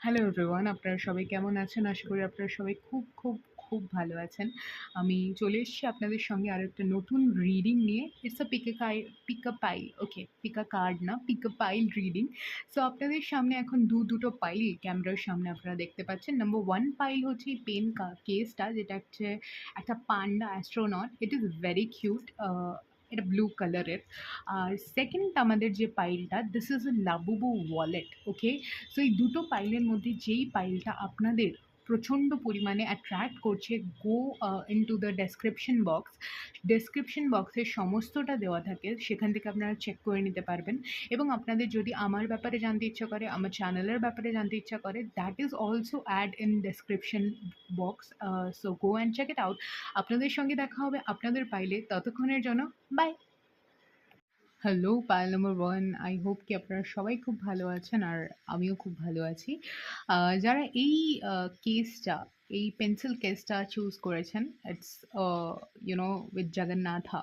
Hello everyone, আপনারা সবাই কেমন আছেন? আশা করি আপনারা সবাই খুব ভালো আছেন। আমি চলে এসেছি আপনাদের সঙ্গে আরো একটা নতুন রিডিং নিয়ে। It's a pick a pile. Okay, pick a card না, pick a pile reading. So আপনাদের সামনে এখন দুটো পাইল ক্যামেরার সামনে আপনারা দেখতে পাচ্ছেন। নাম্বার 1 পাইল হচ্ছে এই পেন কেসটা, যেটা হচ্ছে একটা panda astronaut. It is very cute. এটা ব্লু কালারের। আর সেকেন্ড আমাদের যে পাইলটা, this is a Labubu wallet. Okay, so এই দুটো পাইলের মধ্যে যেই পাইলটা আপনাদের প্রচণ্ড পরিমাণে অ্যাট্রাক্ট করছে, গো ইনটু দ্য ডেসক্রিপশন বক্সের সমস্তটা দেওয়া থাকে, সেখান থেকে আপনারা চেক করে নিতে পারবেন। এবং আপনাদের যদি আমার ব্যাপারে জানতে ইচ্ছা করে, আমার চ্যানেলের ব্যাপারে জানতে ইচ্ছা করে, that is also add in description box. So go and check it out. আপনাদের সঙ্গে দেখা হবে আপনাদের পাইলে। ততক্ষণের জন্য bye. Hello pile number 1, I hope কি আপনারা সবাই খুব ভালো আছেন আর আমিও খুব ভালো আছি। যারা এই কেসটা, এই পেন্সিল কেসটা চুজ করেছেন, ইটস উইথ জগন্নাথা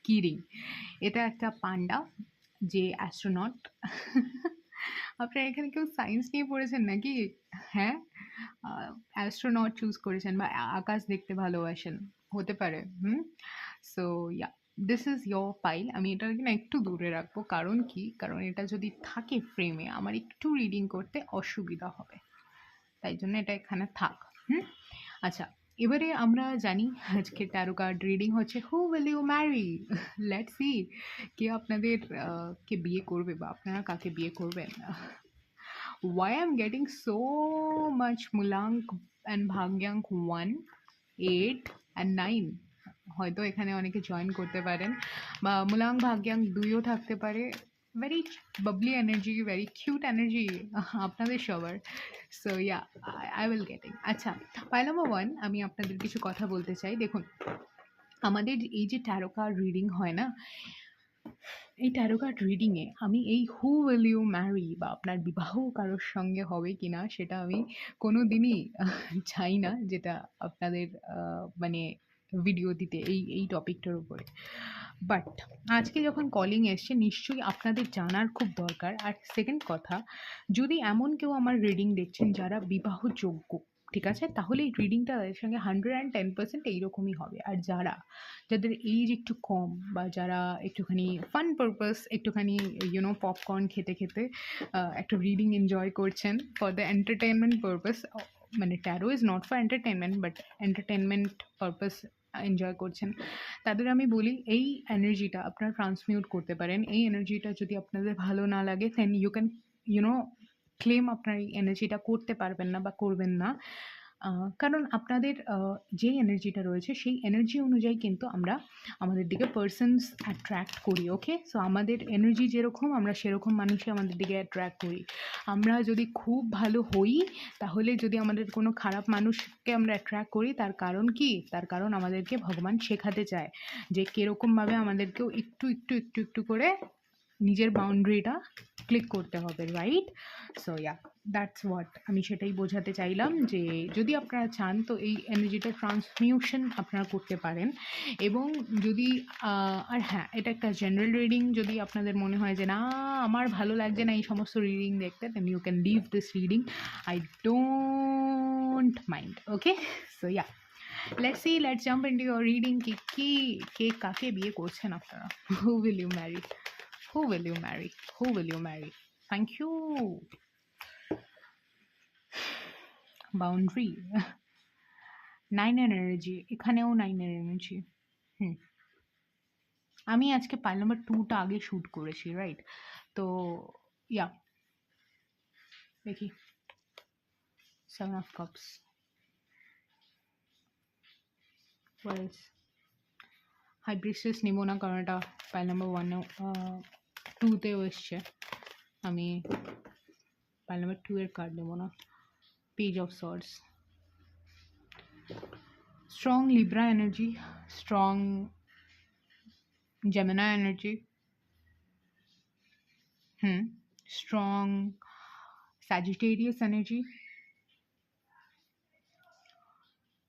কিরিং। এটা একটা পান্ডা যে অ্যাস্ট্রোনট। আপনারা এখানে কেউ সায়েন্স নিয়ে পড়েছেন নাকি? হ্যাঁ, অ্যাস্ট্রোনট চুজ করেছেন বা আকাশ দেখতে ভালোবাসেন, হতে পারে। So yeah, this is your pile. আমি এটাকে না একটু দূরে রাখবো, কারণ কি, কারণ এটা যদি থাকে ফ্রেমে আমার একটু রিডিং করতে অসুবিধা হবে, তাই জন্য এটা এখানে থাক। আচ্ছা, এবারে আমরা জানি আজকে ট্যারো কার্ড রিডিং হচ্ছে who will you marry. Let's see কে আপনাদের কে বিয়ে করবে বা আপনারা কাকে বিয়ে করবেন। Why I'm getting so much Mulang and Bhagyang 1, 8 and 9? হয়তো এখানে অনেকে জয়েন করতে পারেন, বা মুলাং ভাগ্যাং 2ও থাকতে পারে। Very Babli energy, very cute energy আপনাদের সবার। So yeah, I will getting. আচ্ছা, পাইল নাম্বার 1, আমি আপনাদের কিছু কথা বলতে চাই। দেখুন, আমাদের এই যে ট্যারো কার্ড রিডিং হয় না, এই ট্যারো কার্ড রিডিংয়ে আমি এই হু উইল ইউ ম্যারি বা আপনার বিবাহ কারোর সঙ্গে হবে কি না সেটা আমি কোনো দিনই চাই না, যেটা আপনাদের মানে ভিডিও দিতে এই টপিকটার উপরে। বাট আজকে যখন কলিং এসছে, নিশ্চয়ই আপনাদের জানার খুব দরকার। আর সেকেন্ড কথা, যদি এমন কেউ আমার রিডিং দেখছেন যারা বিবাহযোগ্য, ঠিক আছে, তাহলে এই রিডিংটা তাদের সঙ্গে 110% এইরকমই হবে। আর যাদের এইজ একটু কম, বা যারা একটুখানি ফান পারপাস, একটুখানি পপকর্ন খেতে খেতে একটা রিডিং এনজয় করছেন ফর দ্য এন্টারটেনমেন্ট পারপাস, মানে taro is not for entertainment but entertainment purpose enjoy করছেন, তাদের আমি বলি এই এনার্জিটা আপনারা ট্রান্সমিউট করতে পারেন। এই এনার্জিটা যদি আপনাদের ভালো না লাগে, then you can you know claim আপনার এই এনার্জিটা করতে পারবেন না বা করবেন না। কারণ আপনাদের যে এনার্জিটা রয়েছে সেই এনার্জি অনুযায়ী কিন্তু আমরা আমাদের দিকে পার্সনস অ্যাট্রাক্ট করি। ওকে, সো আমাদের এনার্জি যেরকম, আমরা সেরকম মানুষই আমাদের দিকে অ্যাট্রাক্ট করি। আমরা যদি খুব ভালো হই, তাহলে যদি আমাদের কোনো খারাপ মানুষকে আমরা অ্যাট্রাক্ট করি, তার কারণ কি, তার কারণ আমাদেরকে ভগবান শেখাতে চায় যে কীরকমভাবে আমাদেরকেও একটু একটু একটু একটু করে নিজের বাউন্ডারিটা ক্লিক করতে হবে, right? So yeah, that's what আমি সেটাই বোঝাতে চাইলাম, যে যদি আপনারা চান তো এই এনার্জিটা ট্রান্সমিউশন আপনারা করতে পারেন। এবং যদি আর হ্যাঁ, এটা একটা জেনারেল রিডিং। যদি আপনাদের মনে হয় যে না, আমার ভালো লাগছে না এই সমস্ত রিডিং দেখতে, then you can leave this reading, I don't mind. Okay, so yeah, let's jump into your reading. কে কাকে বিয়ে করছেন আপনারা? Who will you marry? Who will you marry? Who will you marry? Thank you. Boundary. 9 এর energy, এখানেও 9 এর energy. আমি আজকে পাইল নাম্বার 2টা আগে শ্যুট করেছি, রাইট? তো ইয়া, দেখি 7 of cups. What else? হাইব্রিস্টাস নেব না, কারণ এটা পাইল নাম্বার 2তেও এসছে। আমি পাইল নাম্বার 2 এর কার্ড নেব না। Page of swords. Strong Libra energy, strong Gemini energy, strong Sagittarius energy,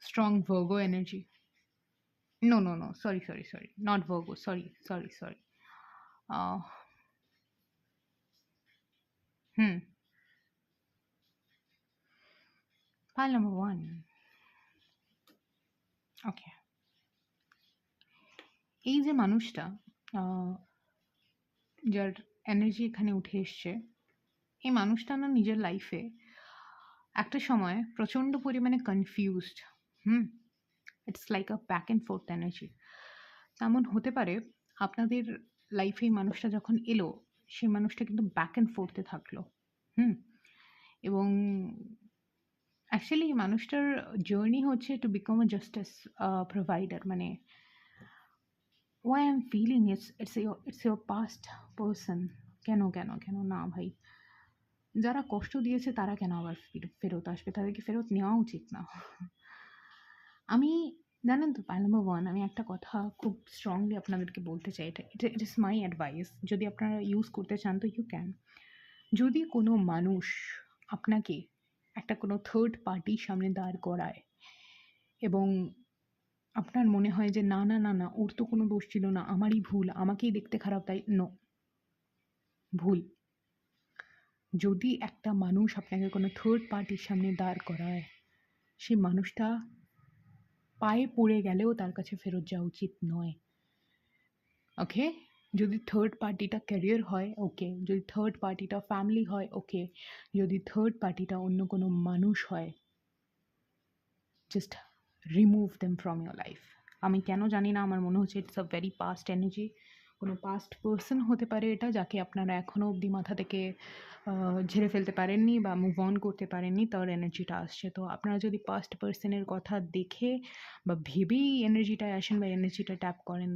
strong Virgo energy. No, sorry, not Virgo, sorry. uh, Pile number 1. ওকে। এই যে মানুষটা যার এনার্জি এখানে উঠে এসছে, এই মানুষটা না নিজের লাইফে একটা সময় প্রচণ্ড পরিমাণে confused. Hmm it's like a back and fourth energy. তেমন হতে পারে আপনাদের লাইফে এই মানুষটা যখন এলো, সেই মানুষটা কিন্তু ব্যাক অ্যান্ড ফোর্থে থাকলো। হুম এবং অ্যাকচুয়ালি এই মানুষটার জার্নি হচ্ছে to become a justice provider. মানে why I'm feeling it's your past person। কেন কেন কেন না ভাই, যারা কষ্ট দিয়েছে তারা কেন আবার ফেরত আসবে? তাদেরকে ফেরত নেওয়া উচিত না। আমি জানেন তো পাই নাম্বার 1, আমি একটা কথা খুব স্ট্রংলি আপনাদেরকে বলতে চাই। এটা এটা ইট ইজ মাই অ্যাডভাইস। যদি আপনারা ইউজ করতে চান তো ইউ ক্যান। যদি কোনো মানুষ আপনাকে একটা কোনো থার্ড পার্টির সামনে দাঁড় করায় এবং আপনার মনে হয় যে না না না না ওর তো কোনো দোষ ছিল না, আমারই ভুল, আমাকেই দেখতে খারাপ, তাই নো, ভুল। যদি একটা মানুষ আপনাকে কোনো থার্ড পার্টির সামনে দাঁড় করায়, সেই মানুষটা পায়ে পড়ে গেলেও তার কাছে ফেরত যাওয়া উচিত নয়। ওকে? যদি থার্ড পার্টিটা ক্যারিয়ার হয় ওকে, যদি থার্ড পার্টিটা ফ্যামিলি হয় ওকে, যদি থার্ড পার্টিটা অন্য কোনো মানুষ হয়, just remove them from your life. আমি কেন জানি না, আমার মনে হচ্ছে it's a very past energy. কোনো পাস্ট পার্সন হতে পারে এটা, যাকে আপনারা এখনও অবধি মাথা থেকে ঝেড়ে ফেলতে পারেননি বা মুভ অন করতে পারেননি, তার এনার্জিটা আসছে। তো আপনারা যদি পাস্ট পার্সনের কথা দেখে বা ভেবেই এনার্জিটায় আসেন বা এনার্জিটা ট্যাপ করেন,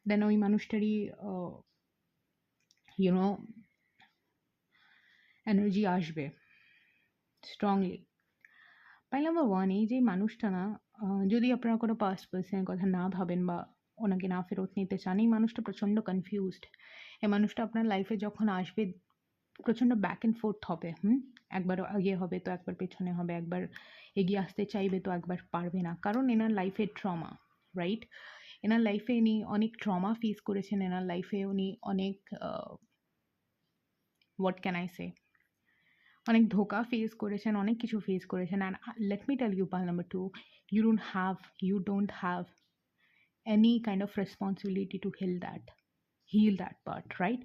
দেন ওই মানুষটারই ইউনো এনার্জি আসবে স্ট্রংলি। পাই নাম্বার 1, এই যে মানুষটা না, যদি আপনারা কোনো পাস্ট পার্সনের কথা না ভাবেন বা ওনাকে না ফেরত নিতে চান, এই মানুষটা প্রচণ্ড কনফিউজড। এই মানুষটা আপনার লাইফে যখন আসবে প্রচণ্ড ব্যাক অ্যান্ড ফোর্থ হবে। একবার এগিয়ে হবে তো একবার পেছনে হবে, একবার এগিয়ে আসতে চাইবে তো একবার পারবে না, কারণ এনার লাইফে ট্রমা, রাইট? এনার লাইফে উনি অনেক ট্রমা ফেস করেছেন, এনার লাইফে উনি অনেক হোয়াট ক্যান আই সে, অনেক ধোঁকা ফেস করেছেন, অনেক কিছু ফেস করেছেন। And let me tell you pile number 2, you don't have any kind of responsibility to heal that part, right?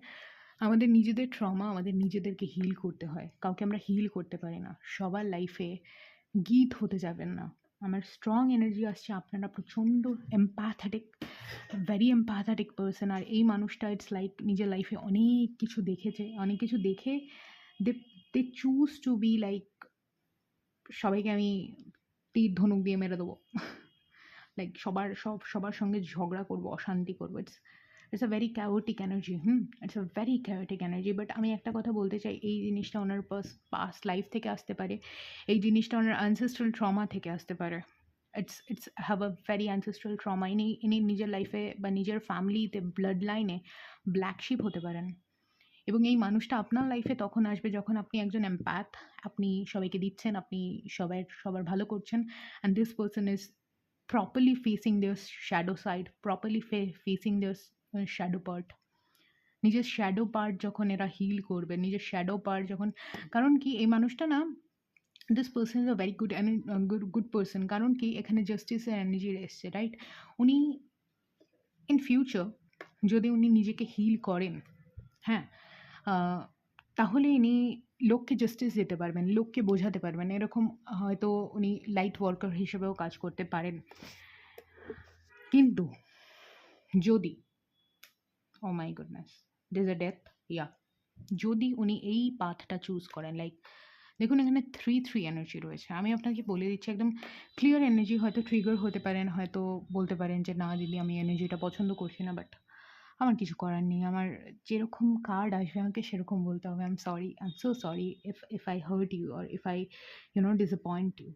আমাদের নিজেদের ট্রমা আমাদের নিজেদেরকে হিল করতে হয়, কাউকে আমরা হিল করতে পারি না। সবার লাইফে গীত হতে যাবেন না। আমার স্ট্রং এনার্জি আসছে আপনারা প্রচণ্ড এম্প্যাথেটিক, ভেরি এম্প্যাথেটিক পার্সন। আর এই মানুষটা ইটস লাইক নিজের লাইফে অনেক কিছু দেখেছে, অনেক কিছু দেখে দে দে চুজ টু বি লাইক সবাইকে আমি তীর ধনুক দিয়ে মেরে দেবো। লাইক সবার সঙ্গে ঝগড়া করবো, অশান্তি করবো। It's a very chaotic energy. It's a very chaotic energy. But আমি একটা কথা বলতে চাই, এই জিনিসটা ওনার পাস্ট লাইফ থেকে আসতে পারে, এই জিনিসটা ওনার ancestral ট্রমা থেকে আসতে পারে। It's have a very ancestral trauma. ইনি নিজের লাইফে বা নিজের ফ্যামিলিতে ব্লাড লাইনে ব্ল্যাক শিপ হতে পারেন। এবং এই মানুষটা আপনার লাইফে তখন আসবে যখন আপনি একজন এম্প্যাথ, আপনি সবাইকে দিচ্ছেন, আপনি সবার ভালো করছেন, and this person is properly facing their shadow side, properly facing their shadow part। নিজের শ্যাডো পার্ট যখন এরা হিল করবে, নিজের শ্যাডো পার্ট যখন, কারণ কি এই মানুষটা না, this person is a very good person. কারণ কি এখানে জাস্টিসের এনার্জি এসছে, রাইট? উনি ইন ফিউচার যদি উনি নিজেকে হিল করেন, হ্যাঁ, তাহলে ইনি লোককে জাস্টিস দিতে পারবেন, লোককে বোঝাতে পারবেন। এরকম হয়তো উনি লাইট ওয়ার্কার হিসেবেও কাজ করতে পারেন। কিন্তু যদি, oh my goodness, there's a death, yeah, যদি উনি এই পাথটা চুজ করেন, লাইক দেখুন এখানে 3 এনার্জি রয়েছে। আমি আপনাকে বলে দিচ্ছি একদম ক্লিয়ার এনার্জি। হয়তো ট্রিগার হতে পারেন, হয়তো বলতে পারেন যে না দিদি আমি এনার্জিটা পছন্দ করছি না, বাট আমার কিছু করার নেই। আমার যেরকম কার্ড আসবে আমাকে সেরকম বলতে হবে। I am so sorry if I hurt you or if I disappoint you.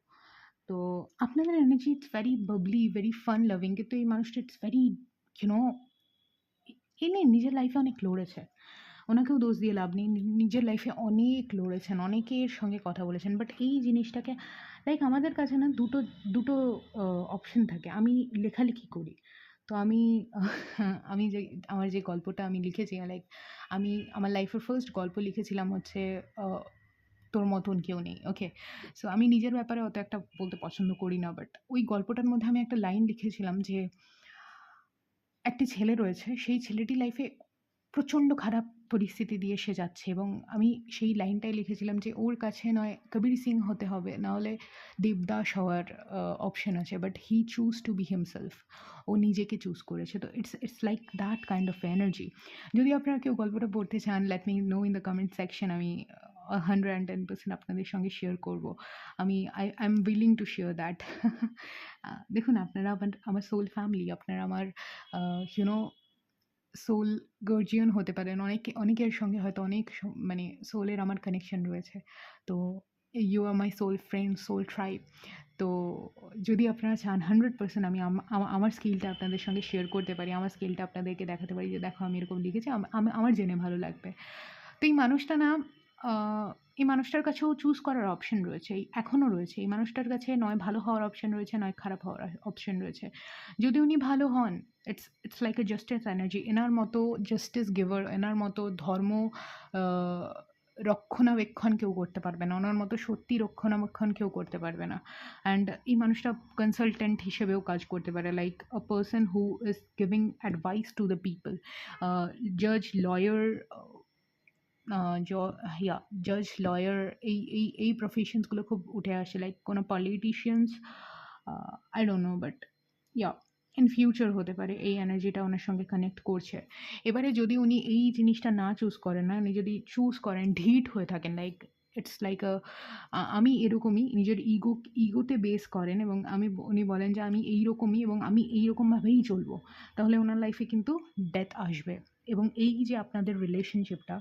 তো আপনাদের energy it's very bubbly, very fun loving, কিন্তু এই মানুষটা ইটস ভেরি ইউনো ইনি নিজের লাইফে অনেক লড়েছে। ওনাকেও দোষ দিয়ে লাভ নেই। নিজের লাইফে অনেক লড়েছেন, অনেকের সঙ্গে কথা বলেছেন। বাট এই জিনিসটাকে লাইক আমাদের কাছে না দুটো অপশন থাকে। আমি লেখালেখি করি। তো আমি আমার যে গল্পটা আমি লিখেছি, লাইক আমি আমার লাইফের ফার্স্ট গল্প লিখেছিলাম হচ্ছে তোর মতন কেউ নেই, ওকে? সো আমি নিজের ব্যাপারে অত একটা বলতে পছন্দ করি না, বাট ওই গল্পটার মধ্যে আমি একটা লাইন লিখেছিলাম যে একটি ছেলে রয়েছে, সেই ছেলেটি লাইফে প্রচণ্ড খারাপ পরিস্থিতি দিয়ে সে যাচ্ছে এবং আমি সেই লাইনটাই লিখেছিলাম যে ওর কাছে নয় কবির সিং হতে হবে, নাহলে দেবদাস হওয়ার অপশন আছে, but he choose to be himself. ও নিজেকে চুজ করেছে। তো it's it's like that kind of energy. যদি আপনারা কেউ গল্পটা পড়তে চান, let me know in the comment section. আমি 110% আপনাদের সঙ্গে শেয়ার করব। I am willing to share that. দেখুন, আপনারা আমার সোল ফ্যামিলি, আপনারা আমার ইউনো সোল গার্জিয়ান হতে পারেন। অনেকের সঙ্গে হয়তো অনেক মানে সোলের আমার কানেকশন রয়েছে। তো you are my soul friend, soul tribe. তো যদি আপনারা চান 100% আমি আমার স্কিলটা আপনাদের সঙ্গে শেয়ার করতে পারি, আমার স্কিলটা আপনাদেরকে দেখাতে পারি যে দেখো আমি এরকম লিখেছি, আমার জেনে ভালো লাগবে। তো এই মানুষটা না, এই মানুষটার কাছেও চুজ করার অপশন রয়েছে, এখনও রয়েছে। এই মানুষটার কাছে নয় ভালো হওয়ার অপশন রয়েছে, নয় খারাপ হওয়ার অপশন রয়েছে। যদি উনি ভালো হন, it's like a justice energy. এনার মতো জাস্টিস গিভার, এনার মতো ধর্ম আহ, রক্ষণাবেক্ষণ কেউ করতে পারবে না, ওনার মতো সত্যি রক্ষণাবেক্ষণ কেউ করতে পারবে না। অ্যান্ড এই মানুষটা কনসালটেন্ট হিসেবেও কাজ করতে পারে, like a person who is giving advice to the people. জাজ, লয়ার, ইয়া, জাজ, লয়ার, এই প্রফেশনসগুলো খুব উঠে আসে। লাইক কোনো politicians, I don't know, but yeah, in future হতে পারে এই এনার্জিটা ওনার সঙ্গে কানেক্ট করছে। এবারে যদি উনি এই জিনিসটা না চুজ করেন, না, উনি যদি চুজ করেন, ঢিঠ হয়ে থাকেন, লাইক ইটস লাইক আমি এরকমই নিজের ইগোতে বেস করেন এবং উনি বলেন যে আমি এইরকমই এবং আমি এইরকমভাবেই চলবো, তাহলে ওনার লাইফে কিন্তু ডেথ আসবে। এবং এই যে আপনাদের রিলেশনশিপটা,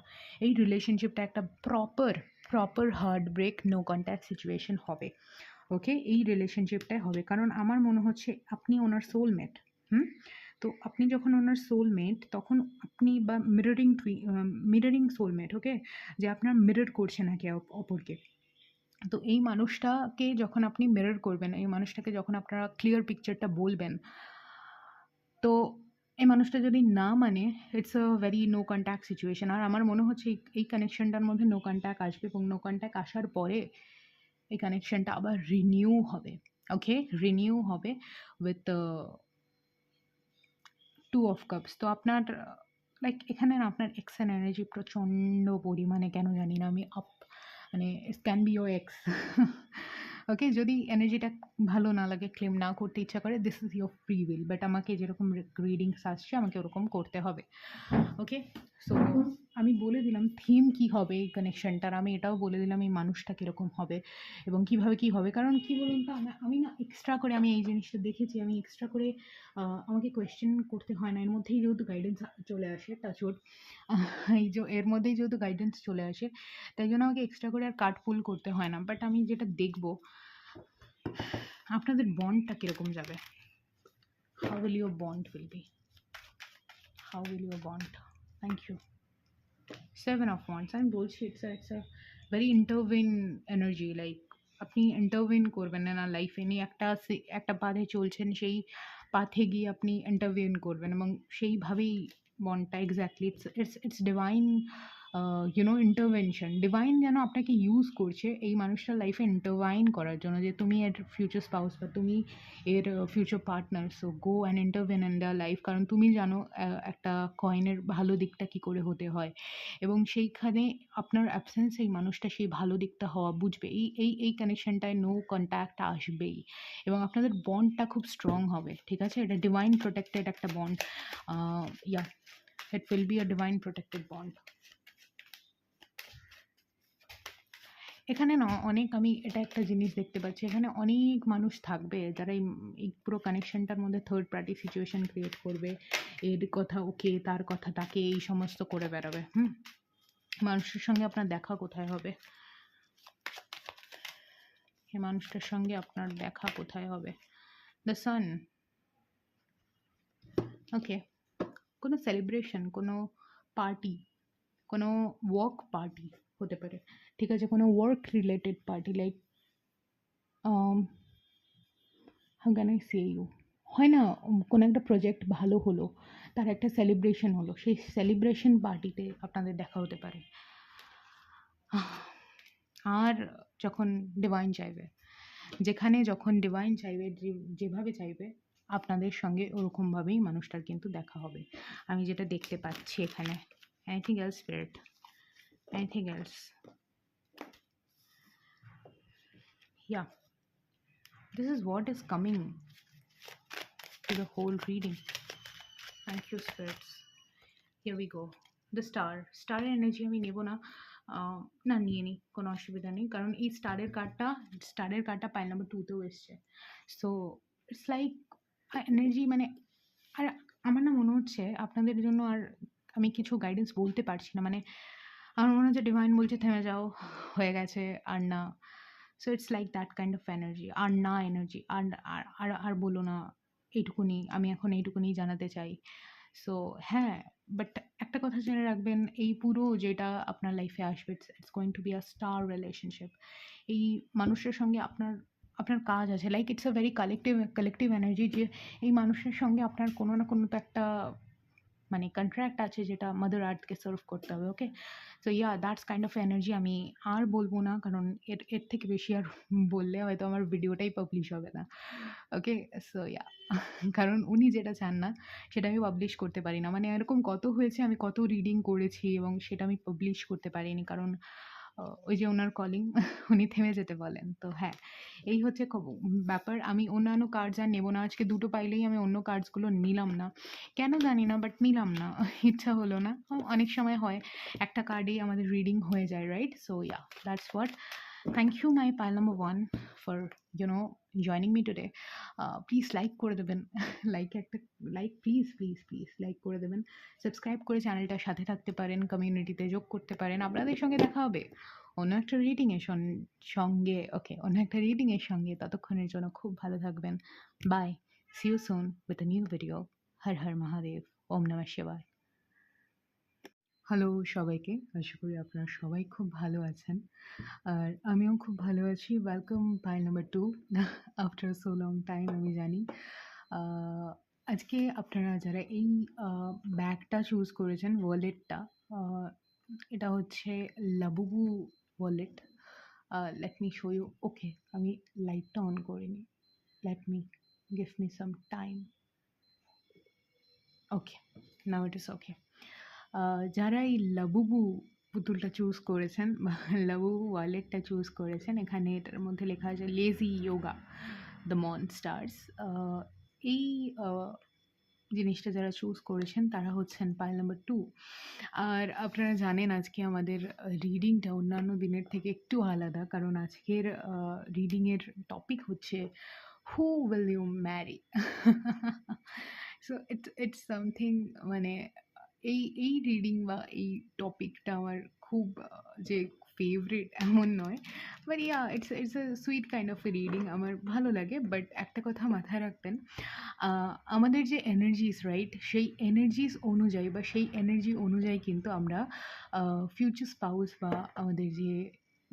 এই রিলেশনশিপটা একটা proper heartbreak, no contact situation হবে। ওকে, এই রিলেশনশিপটাই হবে, কারণ আমার মনে হচ্ছে আপনি ওনার সোলমেট। হুম। তো আপনি যখন ওনার সোলমেট, তখন আপনি বা মিররিং সোলমেট, ওকে, যে আপনার মিরর করছেন একে অপরকে। তো এই মানুষটাকে যখন আপনি মিরর করবেন, এই মানুষটাকে যখন আপনারা ক্লিয়ার পিকচারটা বলবেন, তো এই মানুষটা যদি না মানে, it's a very no contact situation. আর আমার মনে হচ্ছে এই কানেকশনটার মধ্যে নো কন্ট্যাক্ট আসবে এবং নো কন্ট্যাক্ট আসার পরে এই কানেকশনটা আবার রিনিউ হবে। ওকে, রিনিউ হবে উইথ টু অফ কাপস। তো আপনার লাইক এখানে না আপনার এক্স এর এনার্জি প্রচণ্ড পরিমাণে, কেন জানি না আমি মানে ক্যান বি ইয়োর এক্স। ওকে, যদি এনার্জিটা ভালো না লাগে, ক্লেম না করতে ইচ্ছা করে, this is your free will, but আমাকে যেরকম রিডিংস আসছে আমাকে ওরকম করতে হবে। ওকে, সো আমি বলে দিলাম থিম কি হবে এই কানেকশনটার, আমি এটাও বলে দিলাম এই মানুষটা কীরকম হবে এবং কীভাবে কী হবে। কারণ কী বলুন তো, আমি না এক্সট্রা করে, আমি এই জিনিসটা দেখেছি, আমি এক্সট্রা করে আমাকে কোয়েশ্চেন করতে হয় না। এর মধ্যেই যেহেতু গাইডেন্স চলে আসে, টাচউড, এর মধ্যেই যেহেতু গাইডেন্স চলে আসে, তাই জন্য আমাকে এক্সট্রা করে আর কার্ড পুল করতে হয় না। বাট আমি যেটা দেখব, আপনাদের বন্ডটা কীরকম যাবে। How will your bond will be, how will your bond. Thank you. 7 of wands, আমি বলছি it's a very intervene energy. Like আপনি ইন্টারভিন করবেন না লাইফে, নিয়ে একটা পাথে চলছেন, সেই পাথে গিয়ে আপনি ইন্টারভিন করবেন এবং সেইভাবেই বন্ডটা exactly, it's divine, intervention. Divine যেন আপনাকে ইউজ করছে এই মানুষটার লাইফে ইন্টারভাইন করার জন্য, যে তুমি এর ফিউচার স্পাউস বা তুমি এর future partner. So go and intervene in their life, কারণ তুমি জানো একটা কয়েনের ভালো দিকটা কী করে হতে হয় এবং সেইখানে আপনার অ্যাবসেন্স এই মানুষটা সেই ভালো দিকটা হওয়া বুঝবে। এই কানেকশনটায় নো কন্ট্যাক্ট আসবেই এবং আপনাদের বন্ডটা খুব স্ট্রং হবে। ঠিক আছে, এটা ডিভাইন প্রোটেক্টেড একটা bond. Yeah, it will be a divine protected bond. এখানে না অনেক, আমি এটা একটা জিনিস দেখতে পাচ্ছি, এখানে অনেক মানুষ থাকবে যারা এই পুরো কানেকশনটার মধ্যে থার্ড পার্টি সিচুয়েশন ক্রিয়েট করবে, এর কথা ওকে, তার কথা তাকে, এই সমস্ত করে বেড়াবে। মানুষের সঙ্গে আপনার দেখা কোথায় হবে, এই মানুষটার সঙ্গে আপনার দেখা কোথায় হবে। The sun. ওকে, কোনো সেলিব্রেশন, কোনো পার্টি, কোনো ওয়ার্ক পার্টি হতে পারে। ঠিক আছে, কোনো work related party, like how can I say you, হয় না, কোনো একটা প্রজেক্ট ভালো হলো, তার একটা সেলিব্রেশন হলো, সেই সেলিব্রেশন পার্টিতে আপনাদের দেখা হতে পারে। আর যখন ডিভাইন চাইবে, যেখানে যখন ডিভাইন চাইবে, যেভাবে চাইবে আপনাদের সঙ্গে ওরকমভাবেই মানুষটার কিন্তু দেখা হবে। আমি যেটা দেখতে পাচ্ছি এখানে। Anything else spirit? Anything else? Yeah, this is what is coming to the whole reading. Thank you, spirits. Here we go. The star. স্টারের এনার্জি আমি নেব না। না, নিয়ে নিই, কোনো অসুবিধা নেই, কারণ এই স্টারের কার্ডটা পাইল নাম্বার 2তেও এসছে। সো ইটস লাইক এনার্জি, মানে আর আমার না মনে হচ্ছে আপনাদের জন্য আর আমি কিছু গাইডেন্স বলতে পারছি না। মানে আমার মনে হচ্ছে ডিভাইন বলছে থেমে যাও, হয়ে গেছে, আর না। So it's like that kind of energy. আর না এনার্জি, আর আর আর আর বলো না, এইটুকুনি আমি এখন এইটুকুনি জানাতে চাই। সো হ্যাঁ, বাট একটা কথা জেনে রাখবেন, এই পুরো যেটা আপনার লাইফে আসবে, it's going to be a star relationship. এই মানুষের সঙ্গে আপনার আপনার কাজ আছে, like it's a very collective energy, যে এই মানুষের সঙ্গে আপনার কোনো না কোনো তো একটা মানে কন্ট্রাক্ট আছে, যেটা মাদার আর্থকে সার্ভ করতে হবে। Okay, so yeah, that's kind of energy. আমি আর বলবো না, কারণ এর এর থেকে বেশি আর বললে হয়তো আমার ভিডিওটাই পাবলিশ হবে না। ওকে, সো ইয়া, কারণ উনি যেটা চান না সেটা আমি পাবলিশ করতে পারি না। মানে এরকম কত হয়েছে, আমি কত রিডিং করেছি এবং সেটা আমি পাবলিশ করতে পারিনি, কারণ ওই যে ওনার কলিং, উনি থেমে যেতে বলেন। তো হ্যাঁ, এই হচ্ছে ব্যাপার। আমি অন্যান্য কার্ডস আর নেবো না, আজকে দুটো পাইলেই আমি অন্য কার্ডসগুলো নিলাম না, কেন জানি না, বাট নিলাম না, ইচ্ছা হলো না। অনেক সময় হয় একটা কার্ডেই আমাদের রিডিং হয়ে যায়, right? So yeah, that's what. Thank you my pile number 1 for joining me today. Please like করে দেবেন, লাইক একটা like, please please please like করে দেবেন, সাবস্ক্রাইব করে চ্যানেলটার সাথে থাকতে পারেন, কমিউনিটিতে যোগ করতে পারেন। আপনাদের সঙ্গে দেখা হবে অন্য একটা রিডিংয়ের সঙ্গে। ওকে, অন্য একটা রিডিংয়ের সঙ্গে। ততক্ষণের জন্য খুব ভালো থাকবেন। Bye, see you soon with a new video. হর হর মহাদেব, ওম নমঃ শিবায়। হ্যালো সবাইকে, আশা করি আপনারা সবাই খুব ভালো আছেন, আর আমিও খুব ভালো আছি। Welcome pile number 2 after so long time, আমি জানি। আহ, আজকে আপনারা যারা এই ব্যাগটা চুজ করেছেন, ওয়ালেটটা, এটা হচ্ছে Labubu wallet. Let me show you. Okay, আমি লাইটটা অন করিনি, let me give me some time. Okay, now it is okay. যারা এই লাবুবু পুতুলটা চুজ করেছেন বা লাবুবু ওয়ালেটটা চুজ করেছেন, এখানে এটার মধ্যে লেখা আছে লেজি ইয়োগা দ্য মনস্টার্স। এই জিনিসটা যারা চুজ করেছেন তারা হচ্ছেন পাইল নাম্বার 2। আর আপনারা জানেন আজকে আমাদের রিডিংটা অন্যান্য দিনের থেকে একটু আলাদা, কারণ আজকের রিডিংয়ের টপিক হচ্ছে who will you marry. So it's something, মানে এই রিডিং বা এই টপিকটা আমার খুব যে ফেভারিট এমন নয়, but yeah, it's a sweet kind of A reading, আমার ভালো লাগে। বাট একটা কথা মাথায় রাখবেন, আমাদের যে এনার্জিস, রাইট, সেই এনার্জিস অনুযায়ী বা সেই এনার্জি অনুযায়ী কিন্তু আমরা ফিউচার স্পাউস বা আমাদের যে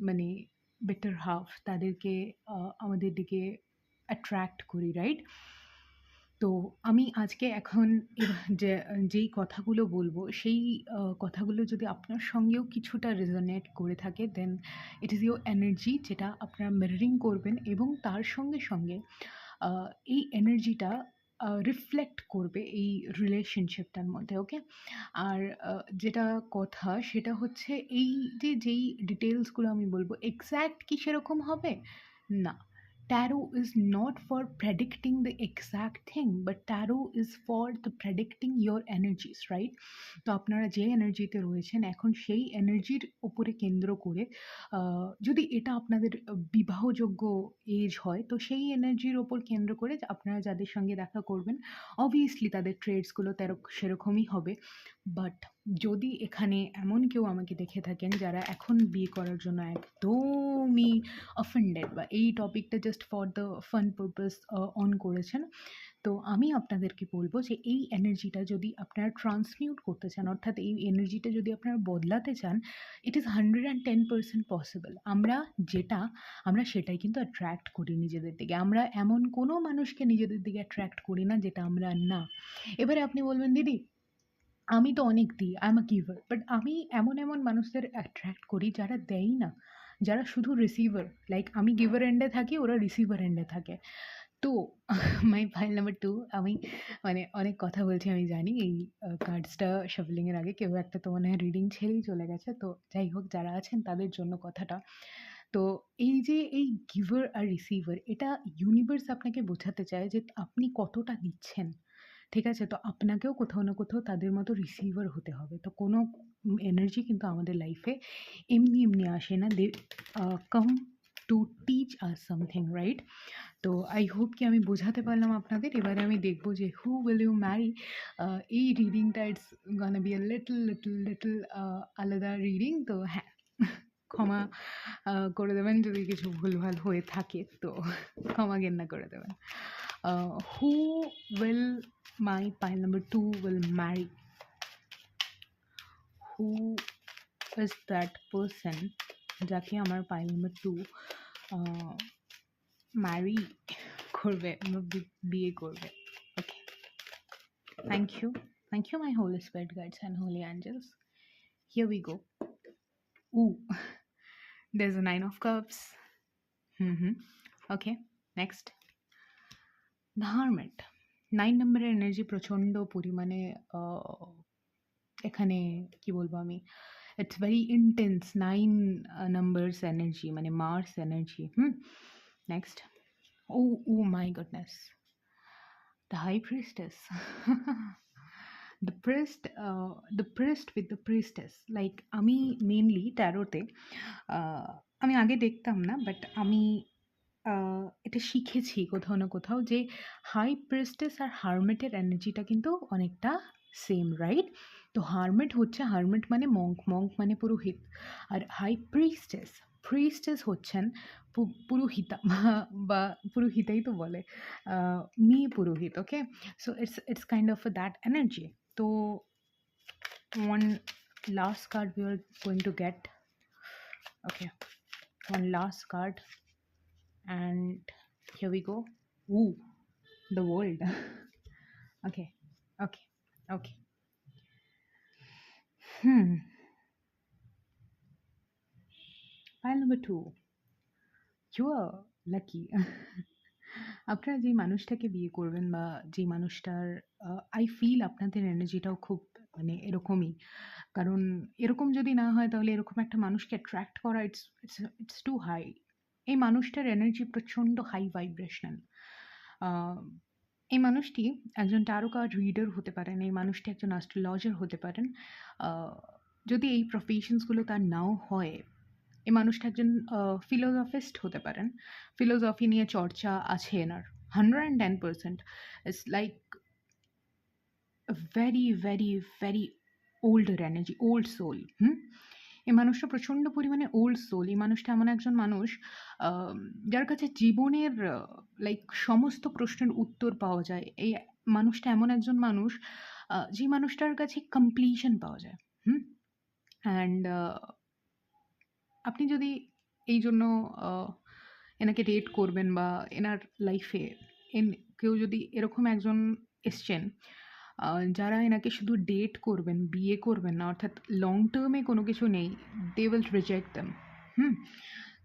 মানে বেটার হাফ, তাদেরকে আমাদের দিকে অ্যাট্রাক্ট করি, রাইট? তো আমি আজকে এখন যে যেই কথাগুলো বলবো, সেই কথাগুলো যদি আপনার সঙ্গেও কিছুটা রেজোনেট করে থাকে, দেন ইট ইজ ইউর এনার্জি, যেটা আপনারা মিররিং করবেন এবং তার সঙ্গে সঙ্গে এই এনার্জিটা রিফ্লেক্ট করবে এই রিলেশনশিপটার মধ্যে। ওকে, আর যেটা কথা সেটা হচ্ছে, এই যে যেই ডিটেলসগুলো আমি বলবো এক্স্যাক্ট কি সেরকম হবে না। Tarot is not for predicting the exact thing, but tarot is for the predicting your energies, right? তো আপনারা যে এনার্জিতে রয়েছেন এখন, সেই এনার্জির উপরে কেন্দ্র করে যদি এটা আপনাদের বিবাহযোগ্য এজ হয়, তো সেই এনার্জির ওপর কেন্দ্র করে আপনারা যাদের সঙ্গে দেখা করবেন, অবভিয়াসলি তাদের ট্রেডসগুলো সেরকমই হবে। বাট যদি এখানে এমন কেউ আমাকে দেখে থাকেন যারা এখন বিয়ে করার জন্য একদমই অফেন্ডেড, বা এই টপিকটা just for the fun purpose on করেছেন, তো আমি আপনাদেরকে বলবো যে এই এনার্জিটা যদি আপনারা ট্রান্সমিউট করতে চান, অর্থাৎ এই এনার্জিটা যদি আপনারা বদলাতে চান, ইট ইজ 110% পসিবল। আমরা সেটাই কিন্তু অ্যাট্রাক্ট করি নিজেদের দিকে। আমরা এমন কোনো মানুষকে নিজেদের দিকে অ্যাট্রাক্ট করি না যেটা আমরা না। এবারে আপনি বলবেন, দিদি আমি তো অনেক দিই, I am a giver, but আমি এমন এমন মানুষদের অ্যাট্রাক্ট করি যারা দেয়ই না, যারা শুধু রিসিভার, লাইক আমি গিভার এন্ডে থাকি, ওরা রিসিভার এন্ডে থাকে। তো মাই ফাইল নাম্বার 2, আমি মানে অনেক কথা বলছি আমি জানি এই কার্ডসটা শাফলিংয়ের আগে কেউ একটা তো মনে হয় রিডিং ছেড়েই চলে গেছে। তো যাই হোক, যারা আছেন তাদের জন্য কথাটা। তো এই যে এই গিভার আর রিসিভার, এটা ইউনিভার্স আপনাকে বোঝাতে চায় যে আপনি কতটা দিচ্ছেন। ঠিক আছে? তো আপনাকেও কোথাও না কোথাও তাদের মতো রিসিভার হতে হবে। তো কোনো এনার্জি কিন্তু আমাদের লাইফে এমনি, এমনি আসে না। They come to teach us something, right? তো আই হোপ কি আমি বোঝাতে পারলাম আপনাদের। এবারে আমি দেখব যে হু উইল ইউ ম্যারি। এই রিডিংটা it's gonna be a little আলাদা রিডিং। তো হ্যাঁ, ক্ষমা করে দেবেন যদি কিছু ভুলভাল হয়ে থাকে, তো ক্ষমা ঘেন্না করে দেবেন। Who will my pile number 2 will marry? Who is that person যাকে আমার পাইল নাম্বার 2 ম্যারি করবে বা বিয়ে করবে? Okay, thank you my holy spirit guides and holy angels. Here we go. Ooh, there's a 9 of cups. Okay, next the hermit. 9 নম্বরের energy প্রচণ্ড পরিমাণে এখানে কি বলবো আমি, it's very intense. 9 numbers energy মানে Mars energy. Next, oh oh my goodness, the high priestess. The priest with the priestess. Like আমি mainly ট্যারোতে, আমি আগে দেখতাম না, বাট আমি এটা শিখেছি কোথাও না কোথাও যে হাই প্রিস্টেস আর হারমেটের এনার্জিটা কিন্তু অনেকটা সেম, রাইট? তো হারমেট মানে মঙ্ক, মঙ্ক মানে পুরোহিত। আর হাই প্রিস্টেস, প্রিস্টেস হচ্ছেন পুরোহিতা বা পুরোহিতাই তো বলে, মেয়ে পুরোহিত। Okay, so it's kind of that energy. তো one last card we are going to get. Okay, one last card, and here we go. Ooh, the world. Okay, okay, okay. Pile number 2. You are lucky. আপনারা যেই মানুষটাকে বিয়ে করবেন বা যেই মানুষটার, I feel আপনাদের এনার্জিটাও খুব মানে এরকমই। কারণ এরকম যদি না হয় তাহলে এরকম একটা মানুষকে অ্যাট্রাক্ট করা, it's it's it's too high. এই মানুষটার এনার্জি প্রচণ্ড হাই ভাইব্রেশনাল। এই মানুষটি একজন ট্যারো কার্ড রিডার হতে পারেন, এই মানুষটি একজন অ্যাস্ট্রোলজার হতে পারেন। যদি এই প্রফেশনসগুলো তার নাও হয়, এই মানুষটা একজন ফিলোসফিস্ট হতে পারেন। ফিলোসফি নিয়ে চর্চা আছে এনার 110%। It's like very very very older energy, old soul. এই মানুষটা প্রচণ্ড পরিমাণে ওল্ড সোল। এই মানুষটা এমন একজন মানুষ যার কাছে জীবনের লাইক সমস্ত প্রশ্নের উত্তর পাওয়া যায়। এই মানুষটা এমন একজন মানুষ যে মানুষটার কাছে কমপ্লিশন পাওয়া যায়। অ্যান্ড আপনি যদি এই জন্য এনাকে ডেট করবেন বা এনার লাইফে কেউ যদি এরকম একজন এসছেন, যারা এনাকে শুধু ডেট করবেন, বিয়ে করবেন না, অর্থাৎ লং টার্মে কোনো কিছু নেই, দে উইল রিজেক্ট দেম।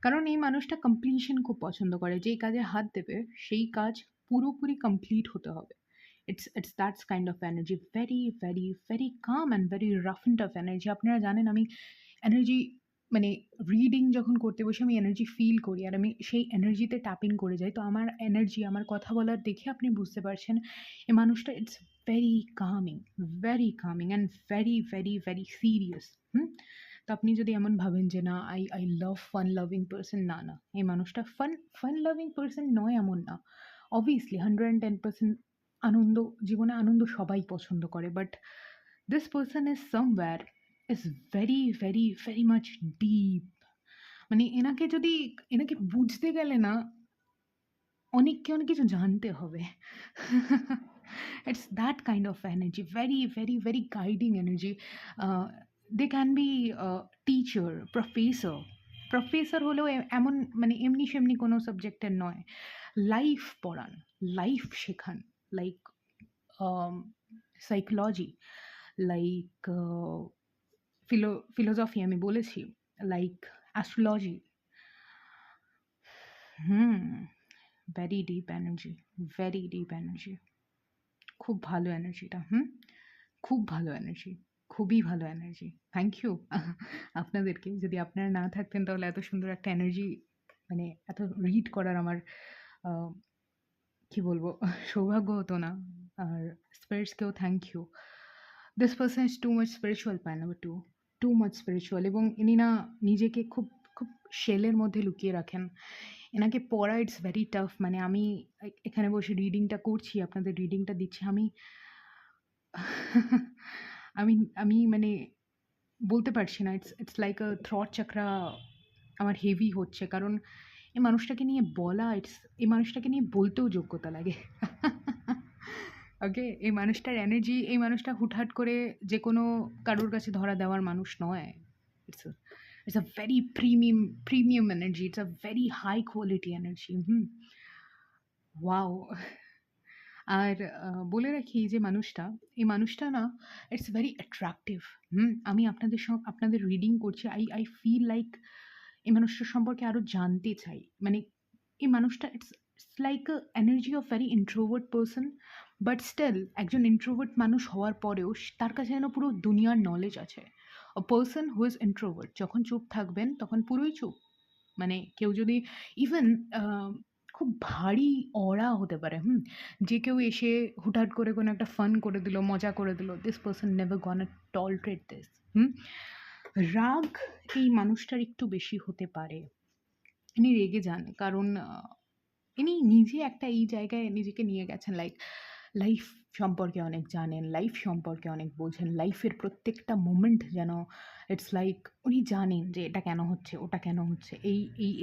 কারণ এই মানুষটা কমপ্লিশন খুব পছন্দ করে। যেই কাজে হাত দেবে সেই কাজ পুরোপুরি কমপ্লিট হতে হবে। It's that's kind of energy, very very very calm and very rough and tough energy. আপনারা জানেন আমি এনার্জি মানে রিডিং যখন করতে বসে আমি এনার্জি ফিল করি আর আমি সেই এনার্জিতে ট্যাপ ইন করে যাই। তো আমার এনার্জি, আমার কথা বলার দেখে আপনি বুঝতে পারছেন এই মানুষটা it's very coming and very very very serious. তো আপনি যদি এমন ভাবেন যে না, I love fun loving person, না না, এই মানুষটা ফান লাভিং পার্সন নয় এমন না। অবভিয়াসলি 110% আনন্দ, জীবনে আনন্দ সবাই পছন্দ করে, but this person is somewhere is very very very much deep. মানে এনাকে বুঝতে গেলে না অনেক কিছু জানতে হবে। It's that kind of energy, very very very guiding energy. They can be teacher, professor হলেও এমন মানে এমনি সেমনি কোনো সাবজেক্টের নয়, লাইফ পড়ান, লাইফ শেখান। লাইক সাইকোলজি, লাইক ফিলোসফি আমি বলেছি, like astrology, hmm, very deep energy, very deep energy. খুব ভালো এনার্জিটা। হুম? খুব ভালো এনার্জি। খুবই ভালো এনার্জি। থ্যাংক ইউ আপনাদেরকে। যদি আপনারা না থাকতেন তাহলে এত সুন্দর একটা এনার্জি মানে এত রিড করার আমার আ কি বলবো সৌভাগ্য হতো না। আর স্পিরিটসকেও thank you. This person is too much spiritual point number 2 too much spiritual এবং ইনি না নিজেকে খুব, খুব শেলের মধ্যে লুকিয়ে রাখেন। এনাকে পড়া ইটস ভেরি টাফ মানে আমি এখানে বসে রিডিংটা করছি, আপনাদের রিডিংটা দিচ্ছি। আমি আমি মানে বলতে পারছি না। It's it's like a throat chakra আমার হেভি হচ্ছে। কারণ এই মানুষটাকে নিয়ে বলা এই মানুষটাকে নিয়ে বলতেও যোগ্যতা লাগে। ওকে? এই মানুষটার এনার্জি, এই মানুষটা হুটহাট করে যেকোনো কারোর কাছে ধরা দেওয়ার মানুষ নয়। It's a it's a very premium energy. It's a very high quality energy. Hmm? Wow! আর বলে রাখি এই যে মানুষটা, এই মানুষটা না ইটস ভেরি অ্যাট্রাকটিভ। হুম? আমি আপনাদের রিডিং করছি। আই ফিল লাইক এই মানুষটার সম্পর্কে আরো জানতে চাই। মানে এই মানুষটা it's it's like a energy of very introvert person. But still একজন ইন্ট্রোভার্ট মানুষ হওয়ার পরেও তার কাছে যেন পুরো দুনিয়ার নলেজ আছে। আ পারসন হু ইজ ইন্ট্রোভার্ট যখন চুপ থাকবেন তখন পুরোই চুপ। মানে কেউ যদি ইভেন আ খুব ভারী অরা হতে পারে, হুম? যে কেউ এসে হুটহাট করে কোনো একটা ফান করে দিল, মজা করে দিল। This person never gonna tolerate this, hmm? রাগ এই মানুষটার একটু বেশি হতে পারে। ইনি রেগে যান। কারণ ইনি নিজে একটা এই জায়গায় নিজেকে নিয়ে গেছেন লাইফ সম্পর্কে অনেক জানেন, লাইফ সম্পর্কে অনেক বোঝেন। লাইফের প্রত্যেকটা মোমেন্ট যেন ইটস লাইক উনি জানেন যে এটা কেন হচ্ছে, ওটা কেন হচ্ছে,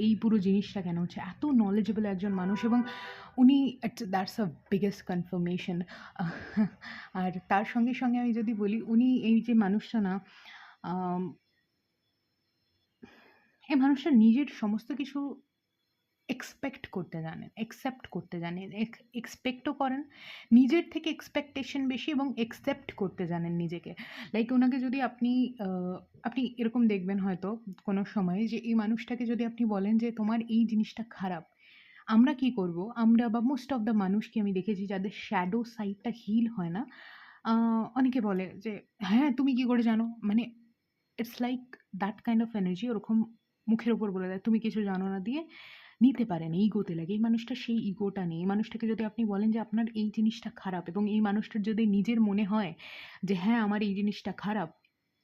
এই পুরো জিনিসটা কেন হচ্ছে। এত নলেজেবল একজন মানুষ এবং উনি দ্যাটস আ বিগেস্ট কনফার্মেশন। আর তার সঙ্গে আমি যদি বলি উনি এই যে মানুষটা না আম এই মানুষটা নিজের সমস্ত কিছু এক্সপেক্ট করতে জানেন, একসেপ্ট করতে জানেন, এক্সপেক্টও করেন। নিজের থেকে এক্সপেকটেশন বেশি এবং একসেপ্ট করতে জানেন নিজেকে। লাইক উনাকে যদি আ আপনি এরকম দেখবেন হয়তো কোনো সময় যে এই মানুষটাকে যদি আপনি বলেন যে, "তোমার এই জিনিসটা খারাপ।" আমরা কি করব? আমরা বা মোস্ট অফ দ্যা মানুষকে আমি দেখেছি যাদের শ্যাডো সাইডটা হিল হয় না, আ অনেকে বলে যে, "হ্যাঁ, তুমি কি করে জানো?" মানে it's like that kind of energy ওরকম মুখের উপর বলে দেয়, "তুমি কিছু জানো না" দিয়ে নিতে পারে না, ইগোতে লাগে। এই মানুষটার সেই ইগোটা নেই। এই মানুষটাকে যদি আপনি বলেন যে আপনার এই জিনিসটা খারাপ এবং এই মানুষটার যদি নিজের মনে হয় যে হ্যাঁ, আমার এই জিনিসটা খারাপ,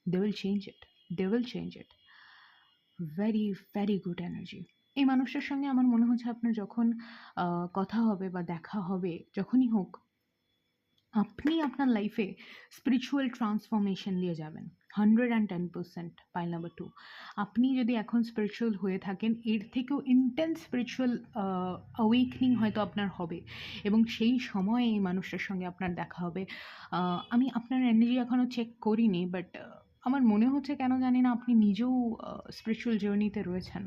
they will change it. They will change it. Very, very good energy. এই মানুষটার সঙ্গে আমার মনে হচ্ছে আপনার যখন আ কথা হবে বা দেখা হবে, যখনই হোক আপনি আপনার লাইফে স্পিরিচুয়াল ট্রান্সফরমেশন দিয়ে যাবেন। 110% পাইল নাম্বার 2 আপনি যদি এখন স্পিরিচুয়াল হয়ে থাকেন, এর থেকেও ইনটেন্স স্পিরিচুয়াল অ্যাওয়েকেনিং হয়তো আপনার হবে এবং সেই সময়ে এই মানুষটার সঙ্গে আপনার দেখা হবে। আমি আপনার এনার্জি এখনো চেক করিনি বাট আমার মনে হচ্ছে কেন জানি না আপনি নিজেও স্পিরিচুয়াল জার্নিতে রয়েছেন।